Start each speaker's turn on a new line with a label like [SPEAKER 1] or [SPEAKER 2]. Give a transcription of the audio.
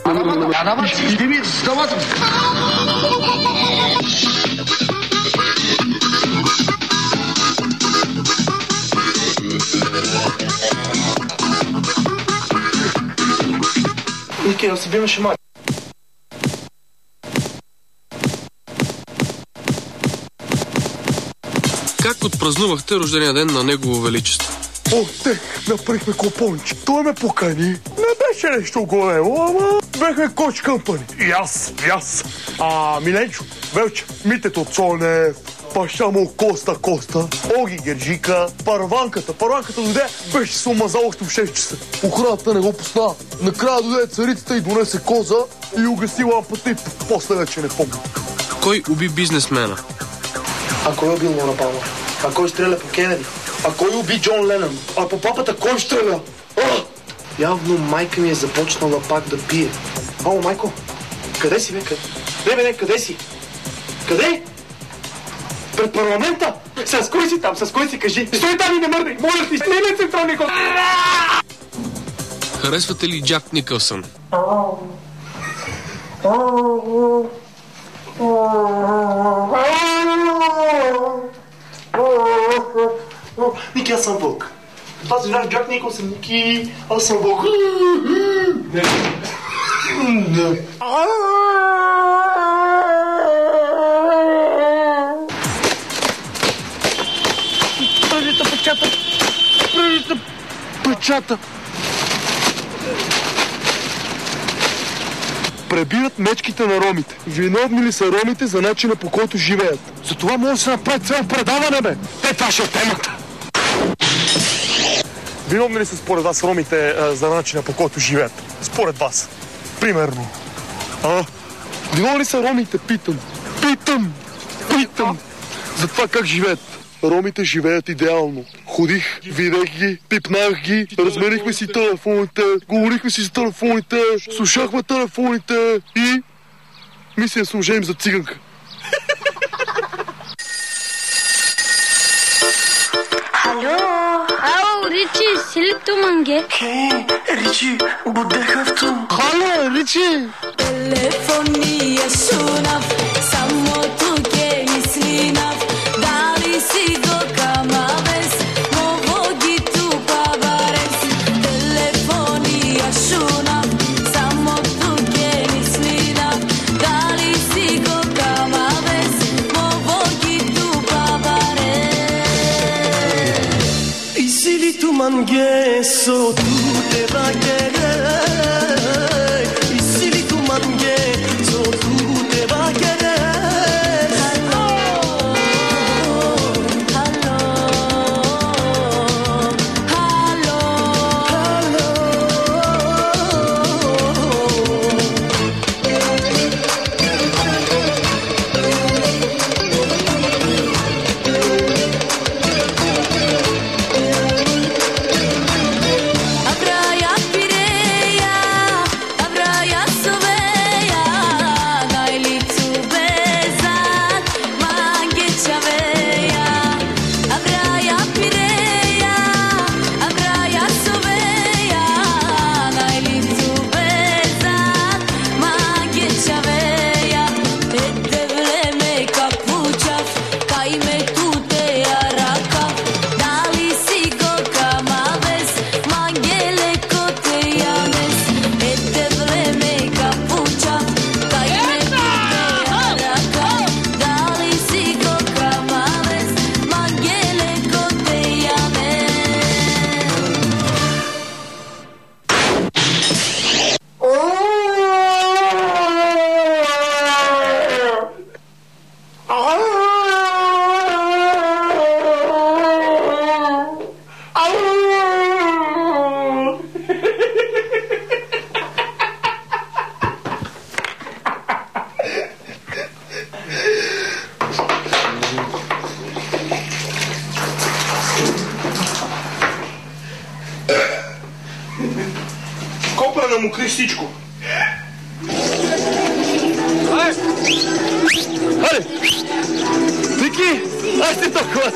[SPEAKER 1] Иди ми, давайте.
[SPEAKER 2] Ники, да се биме шамар.
[SPEAKER 3] Как отпразнувахте рождения ден на Негово Величество?
[SPEAKER 4] Направихме купонче. Той ме покани. Не беше нещо големо, ама бехме коч къмпани. И аз. Миленчо, Велче, Митето Цонев, баща му Коста, Оги Герджика, Парванката дойде, беше се омазал още в 6 часа. Охраната не го пусна. Накрая дойде царицата и донесе коза и угаси лампата и после вече не помня.
[SPEAKER 3] Кой уби бизнесмена?
[SPEAKER 2] А кой убил Лора Палмър? А кой стреля по Кенеди? А кой уби Джон Ленън? А по папата кой стреля? Явно майка ми е започнала пак да пие. Ало, майко, къде си, бе? Къде си? Къде? Пред парламента? С кой си там? С кой си кажи? Стой там и не мърдай! Моля ти, не ме централни ход!
[SPEAKER 3] Харесвате ли Джак Никълсън?
[SPEAKER 2] Ники, аз съм вълк. Това си знаеш Джак Никълсън, Ники, аз съм вълк. Не.
[SPEAKER 4] Печата. Пребиват мечките на ромите. Виновни ли са ромите за начина, по който живеят? Затова може да се направи цяло предаване, бе! Това ще е темата! Виновни ли са според вас ромите за начина, по който живеят? Според вас. Примерно. Виновни ли са ромите? Питам! За това как живеят. Ромите живеят идеално. Ходих, видях ги, пипнах ги, разменихме си телефоните, говорихме си за телефоните, слушахме телефоните и мисля да се оженим за циганка.
[SPEAKER 5] Ало, Ричи, си ли туманге?
[SPEAKER 2] Ричи, будехавто.
[SPEAKER 4] Хало, Ричи!
[SPEAKER 6] Телефония шунав, само тук е мислинав, дали си го камавес, мово ги тупа барес. Телефония шунав, само тук е мислинав, дали си го камавес, мово ги тупа барес.
[SPEAKER 2] И си ли туманге, со туте багере. Копра на мокри всичко.
[SPEAKER 4] Хайде! Вики! Аз ти толкова!